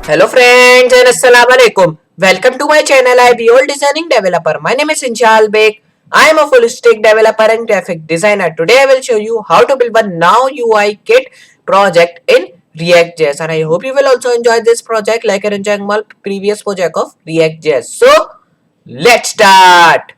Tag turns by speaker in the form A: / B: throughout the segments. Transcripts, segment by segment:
A: Hello friends and Assalamualaikum. Welcome to my channel IBOL Designing Developer. My name is Inshal Beg. I am a full stack developer and graphic designer. Today I will show you how to build one Now UI kit project in React.js, and I hope you will also enjoy this project like I enjoyed my previous project of React.js. So let's start.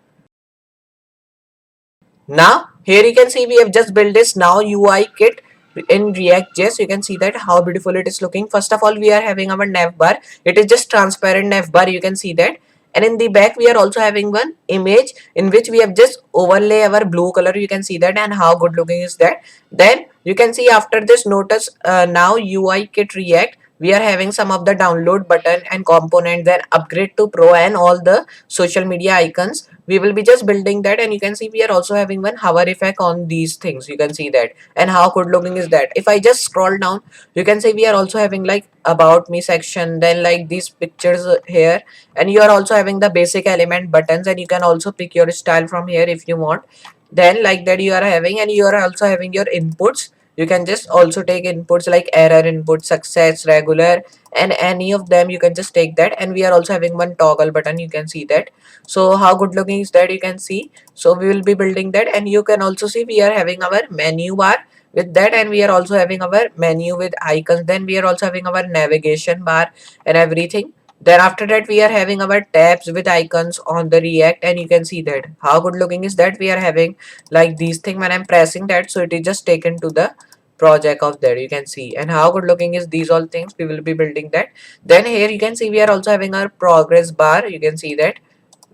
A: Now here you can see we have just built this Now UI kit in React.js. You can see that how beautiful it is looking. First of all, we are having our nav bar. It is just transparent nav bar. You can see that. And in the back, we are also having one image in which we have just overlay our blue color. You can see that, and how good looking is that. Then you can see after this notice Now UI kit React, we are having some of the download button and component, then upgrade to pro and all the social media icons. We will be just building that, and you can see we are also having one hover effect on these things. You can see that, and how good looking is that. If I just scroll down, you can see we are also having like about me section, then like these pictures here, and you are also having the basic element buttons, and you can also pick your style from here if you want. Then like that you are having, and you are also having your inputs. You can just also take inputs like error input, success, regular, and any of them you can just take that. And we are also having one toggle button. You can see that. So how good looking is that, you can see. So we will be building that, and you can also see we are having our menu bar with that, and we are also having our menu with icons. Then we are also having our navigation bar and everything. Then after that we are having our tabs with icons on the React, and you can see that how good looking is that. We are having like these thing when I'm pressing that, so it is just taken to the project of that. You can see, and how good looking is these all things. We will be building that. Then here you can see we are also having our progress bar. You can see that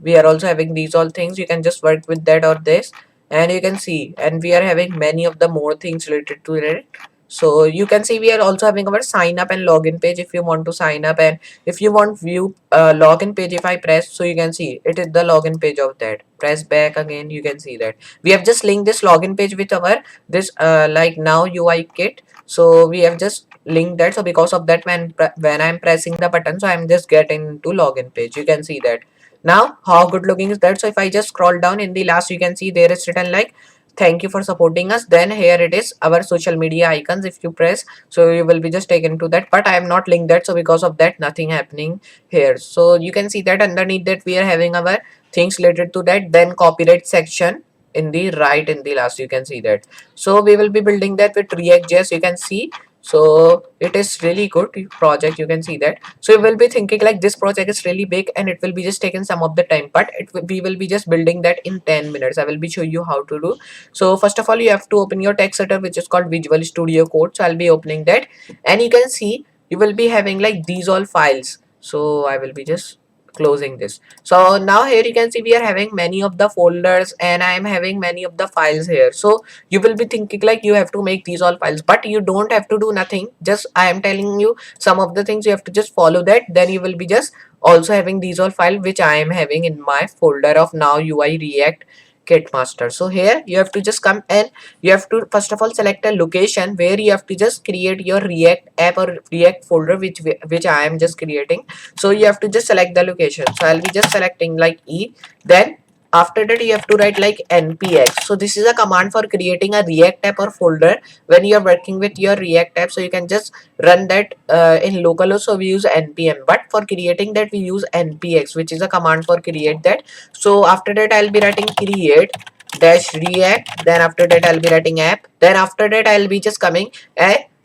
A: we are also having these all things. You can just work with that or this, and you can see, and we are having many of the more things related to it. So you can see we are also having our sign up and login page if you want to sign up, and if you want view login page, if I press, so you can see it is the login page of that. Press back again, you can see that we have just linked this login page with our this like Now UI kit. So we have just linked that. So because of that, when I'm pressing the button, so I'm just getting to login page. You can see that. Now how good looking is that. So if I just scroll down in the last, you can see there is written like thank you for supporting us. Then here it is our social media icons. If you press, so you will be just taken to that, but I am not linked that, so because of that nothing happening here. So you can see that underneath that we are having our things related to that. Then copyright section in the right, in the last, you can see that. So we will be building that with React.js. You can see, so it is really good project. You can see that. So you will be thinking like this project is really big and it will be just taken some of the time, but we will be just building that in 10 minutes. I will be showing you how to do. So first of all, you have to open your text editor, which is called Visual Studio Code. So I'll be opening that, and you can see you will be having like these all files. So I will be just closing this. So now here you can see we are having many of the folders, and I am having many of the files here. So you will be thinking like you have to make these all files, but you don't have to do nothing. Just I am telling you some of the things. You have to just follow that. Then you will be just also having these all file which I am having in my folder of Now UI React Kit Master. So here you have to just come, and you have to first of all select a location where you have to just create your React app or React folder, which I am just creating. So you have to just select the location. So I'll be just selecting like E. Then after that you have to write like npx. So this is a command for creating a React app or folder when you are working with your React app. So you can just run that in localhost. So we use npm, but for creating that we use npx, which is a command for create that. So after that I'll be writing create dash react. Then after that I'll be writing app. Then after that I'll be just coming,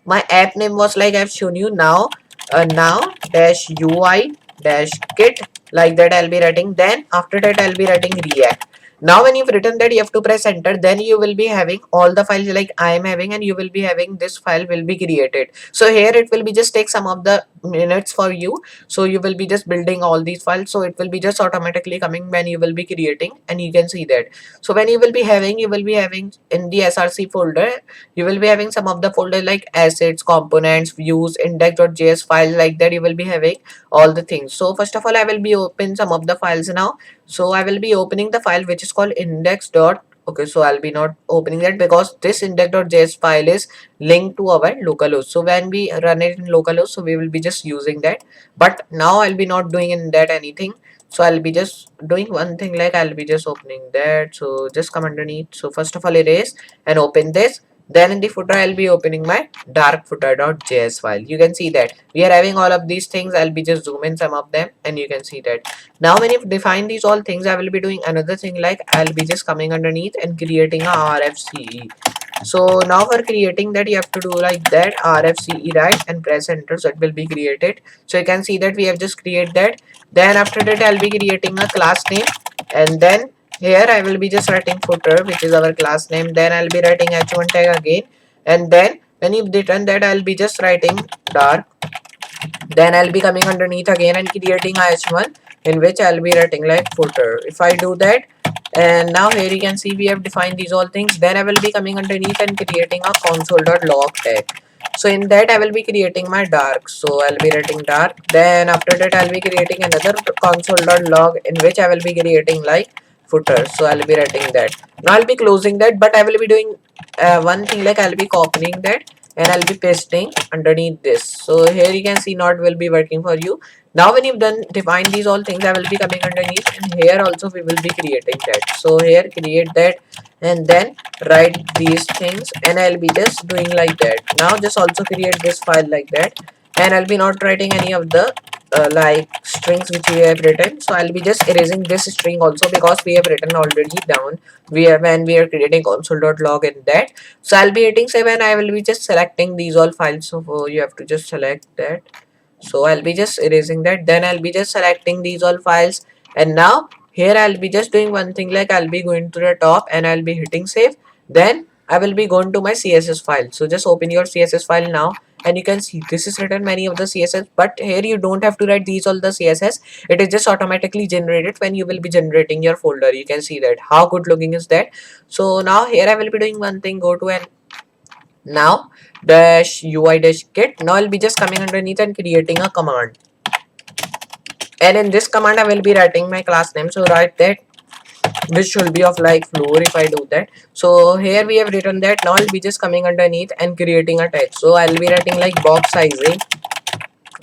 A: my app name was like I've shown you now, now dash ui dash kit, like that I'll be writing. Then after that I'll be writing react. Now when you've written that, you have to press enter. Then you will be having all the files like I am having, and you will be having this file will be created. So here it will be just take some of the minutes for you. So you will be just building all these files. So it will be just automatically coming when you will be creating, and you can see that. So when you will be having, you will be having in the src folder, you will be having some of the folder like assets, components, views, index.js file, like that you will be having all the things. So first of all, I will be open some of the files now. So I will be opening the file which is called index dot. Okay, so I'll be not opening that because this index.js file is linked to our localhost. So when we run it in localhost, so we will be just using that. But now I'll be not doing in that anything. So I'll be just doing one thing, like I'll be just opening that. So just come underneath. So first of all, erase and open this. Then in the footer, I'll be opening my dark footer.js file. You can see that we are having all of these things. I'll be just zoom in some of them and you can see that. Now when you define these all things, I will be doing another thing like I'll be just coming underneath and creating a RFCE. So now for creating that, you have to do like that RFCE, right, and press enter, so it will be created. So you can see that we have just created that. Then after that, I'll be creating a class name, and then here I will be just writing footer, which is our class name. Then I'll be writing h1 tag again, and then when you return that, I'll be just writing dark. Then I'll be coming underneath again and creating a h1 in which I'll be writing like footer. If I do that, and now here you can see we have defined these all things. Then I will be coming underneath and creating a console.log tag. So in that I will be creating my dark. So I'll be writing dark. Then after that I'll be creating another console.log in which I will be creating like footer. So I'll be writing that. Now I'll be closing that, but I will be doing one thing like I'll be copying that and I'll be pasting underneath this. So here you can see not will be working for you. Now when you've done define these all things, I will be coming underneath and here also we will be creating that. So here create that and then write these things and I'll be just doing like that. Now just also create this file like that and I'll be not writing any of the like strings which we have written. So I'll be just erasing this string also because we have written already down when we are creating console.log in that. So I'll be hitting save and I will be just selecting these all files. So you have to just select that. So I'll be just erasing that. Then I'll be just selecting these all files. And now here I'll be just doing one thing like I'll be going to the top and I'll be hitting save. Then I will be going to my CSS file. So just open your CSS file now and you can see this is written many of the CSS, but here you don't have to write these all the CSS. It is just automatically generated when you will be generating your folder. You can see that how good looking is that. So now here I will be doing one thing, go to an now dash UI dash kit. Now I'll be just coming underneath and creating a command, and in this command I will be writing my class name. So write that which should be of like floor. If I do that, so here we have written that. Now I'll be just coming underneath and creating a text. So I'll be writing like box sizing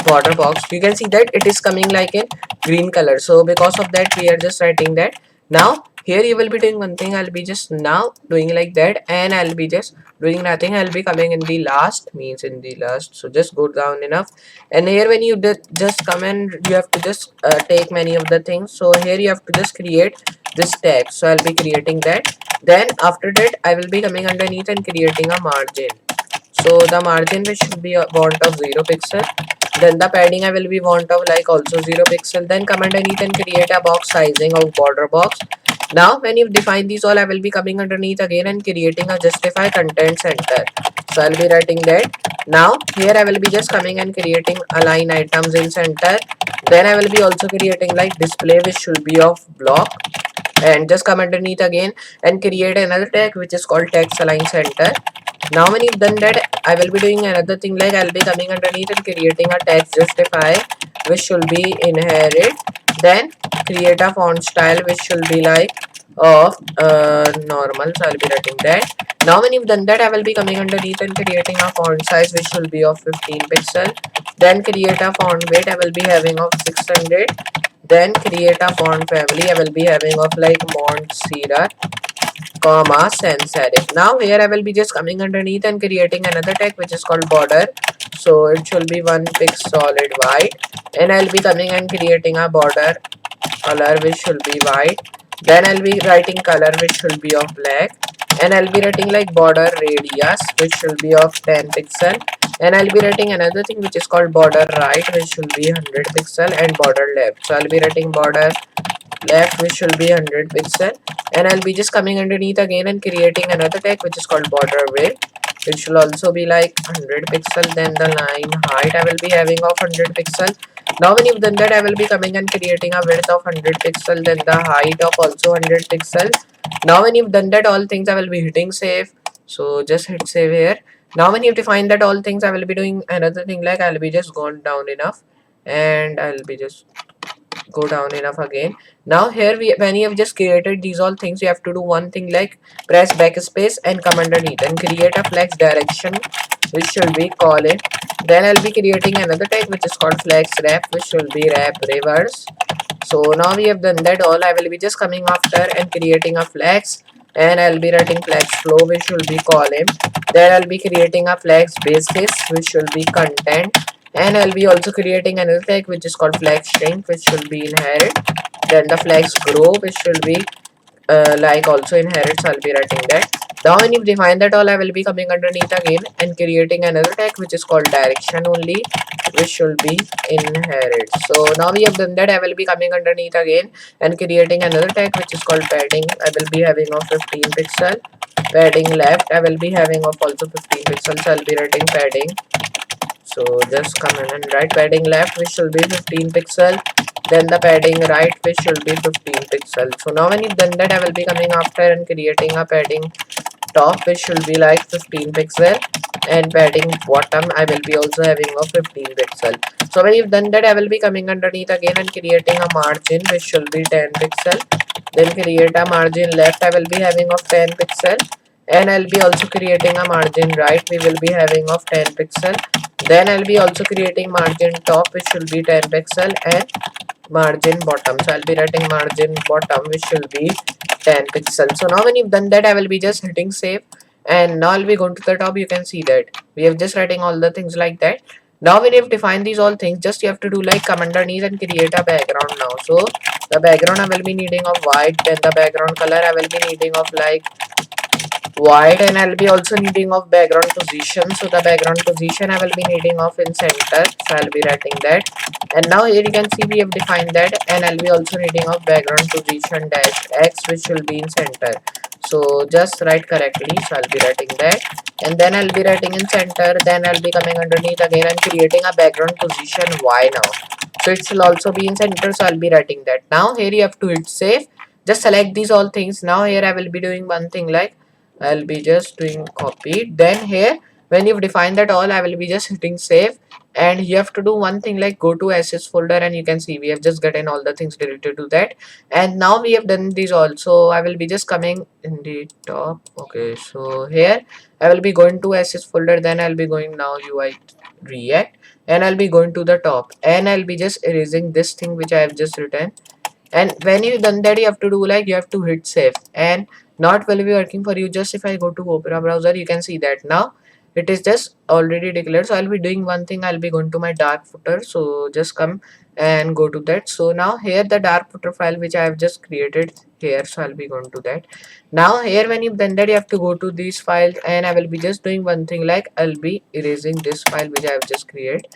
A: border box. You can see that it is coming like in green color. So because of that we are just writing that. Now here you will be doing one thing. I'll be just now doing like that and I'll be just doing nothing. I'll be coming in the last, means in the last. So just go down enough, and here when you just come and you have to just take many of the things. So here you have to just create this tag. So I'll be creating that. Then after that I will be coming underneath and creating a margin. So the margin which should be a want of 0 pixel. Then the padding I will be want of like also 0 pixel. Then come underneath and create a box sizing of border box. Now when you define these all, I will be coming underneath again and creating a justify content center. So I'll be writing that. Now here I will be just coming and creating align items in center. Then I will be also creating like display which should be of block, and just come underneath again and create another tag which is called text align center. Now when you've done that, I will be doing another thing like I'll be coming underneath and creating a text justify which should be inherit. Then create a font style which should be like of normal. So I'll be writing that. Now when you've done that, I will be coming underneath and creating a font size which should be of 15 pixel. Then create a font weight I will be having of 600. Then create a font family I will be having of like Montserrat, comma sans serif. Now here I will be just coming underneath and creating another tag which is called border. So it should be one pixel solid white, and I'll be coming and creating a border color which should be white. Then I'll be writing color which should be of black, and I'll be writing like border radius which should be of 10 pixel, and I'll be writing another thing which is called border right which should be 100 pixel, and border left. So I'll be writing border left which should be 100 pixel, and I'll be just coming underneath again and creating another tag which is called border width, which will also be like 100 pixel. Then the line height I will be having of 100 pixel. Now when you've done that, I will be coming and creating a width of 100 pixel, then the height of also 100 pixel. Now when you've done that all things, I will be hitting save. So just hit save here. Now when you've defined that all things, I will be doing another thing like I'll be just gone down enough, and I'll be just go down enough again. Now here when you have just created these all things, you have to do one thing like press backspace and come underneath and create a flex direction which should be call it. Then I'll be creating another tag which is called flex wrap which should be wrap reverse. So now we have done that all. I will be just coming after and creating a flex and I'll be writing flex flow, which will be column. Then I'll be creating a flex basis, which will be content, and I'll be also creating another tag which is called flex string, which will be inherit. Then the flex grow, which will be like also inherits. I'll be writing that. Now when you define that all, I will be coming underneath again and creating another tag which is called direction only, which should be inherit. So now we have done that. I will be coming underneath again and creating another tag which is called padding. I will be having of 15 pixel. Padding left, I will be having of also 15 pixels. I'll be writing padding. So just come in and write padding left, which will be 15 pixel. Then the padding right, which will be 15 pixel. So now when you've done that, I will be coming after and creating a padding top, which should be like 15 pixel, and padding bottom I will be also having a 15 pixel. So when you've done that, I will be coming underneath again and creating a margin which should be 10 pixel. Then create a margin left, I will be having of 10 pixel, and I'll be also creating a margin right, we will be having of 10 pixel. Then I'll be also creating margin top, which will be 10 pixel, and margin bottom. So I'll be writing margin bottom, which will be 10 pixels. So now when you've done that, I will be just hitting save, and now I'll be going to the top. You can see that we have just writing all the things like that. Now when you've defined these all things, just you have to do like come underneath and create a background now. So the background I will be needing of white, then the background color I will be needing of like white, and I'll be also needing of background position. So the background position I will be needing of in center, so I'll be writing that. And now here you can see we have defined that, and I'll be also needing of background position dash x, which will be in center. So just write correctly, so I'll be writing that, and then I'll be writing in center. Then I'll be coming underneath again and creating a background position y now, so it will also be in center, so I'll be writing that. Now here you have to hit save. Just select these all things. Now here I will be doing one thing like I'll be just doing copy. Then here when you've defined that all, I will be just hitting save, and you have to do one thing like go to assets folder, and you can see we have just gotten all the things related to that. And now we have done these also. I will be just coming in the top. Okay, so here I will be going to assets folder, then I'll be going now UI React, and I'll be going to the top, and I'll be just erasing this thing which I have just written. And when you done that, you have to do like you have to hit save, and not will be working for you. Just if I go to Opera browser, you can see that now it is just already declared. So I'll be doing one thing, I'll be going to my dark footer. So just come and go to that. So now here the dark footer file which I have just created here, so I'll be going to that. Now here when you've done that, you have to go to these files, and I will be just doing one thing like I'll be erasing this file which I have just created.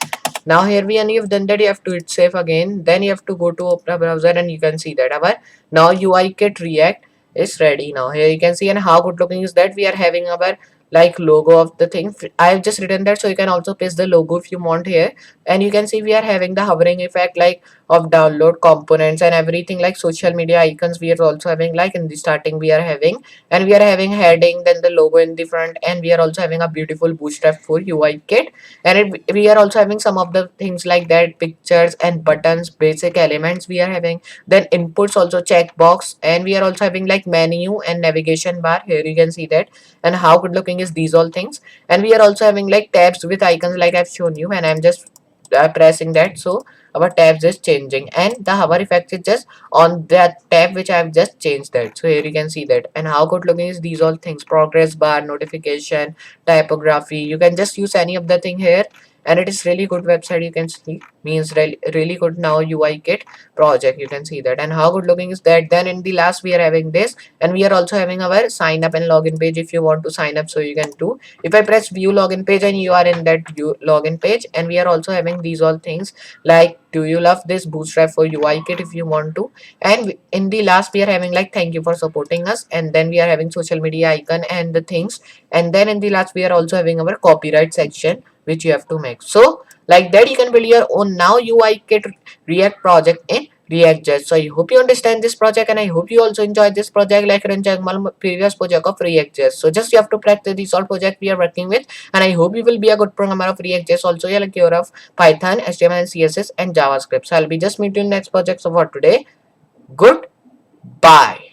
A: Now here we, and you've done that, you have to hit save again. Then you have to go to Opera browser, and you can see that our now UI kit React is ready. Now here you can see, and how good looking is that we are having our like logo of the thing. I have just written that, so you can also paste the logo if you want here. And you can see we are having the hovering effect like of download components and everything, like social media icons we are also having, like in the starting we are having, and we are having heading, then the logo in the front, and we are also having a beautiful bootstrap for UI kit. And we are also having some of the things like that, pictures and buttons, basic elements we are having. Then inputs also checkbox, and we are also having like menu and navigation bar. Here you can see that, and how good looking is these all things. And we are also having like tabs with icons like I've shown you, and I'm just pressing that, so our tabs is changing, and the hover effect is just on that tab which I have just changed that. So here you can see that, and how good looking is these all things, progress bar, notification, typography. You can just use any of the thing here, and it is really good website. You can see means really good now UI kit project, you can see that, and how good looking is that. Then in the last we are having this, and we are also having our sign up and login page. If you want to sign up, so you can do. If I press view login page, and you are in that view login page, and we are also having these all things like do you love this bootstrap for UI kit if you want to. And in the last we are having like thank you for supporting us, and then we are having social media icon and the things. And then in the last we are also having our copyright section which you have to make. So like that you can build your own now UI kit React project in React.js. So I hope you understand this project, and I hope you also enjoy this project like Ranjagmal previous project of React.js. So just you have to practice this all project we are working with, and I hope you will be a good programmer of React.js also. Yeah, like you're of Python, HTML and CSS and JavaScript. So I'll be just meeting you in next project. So for today, goodbye.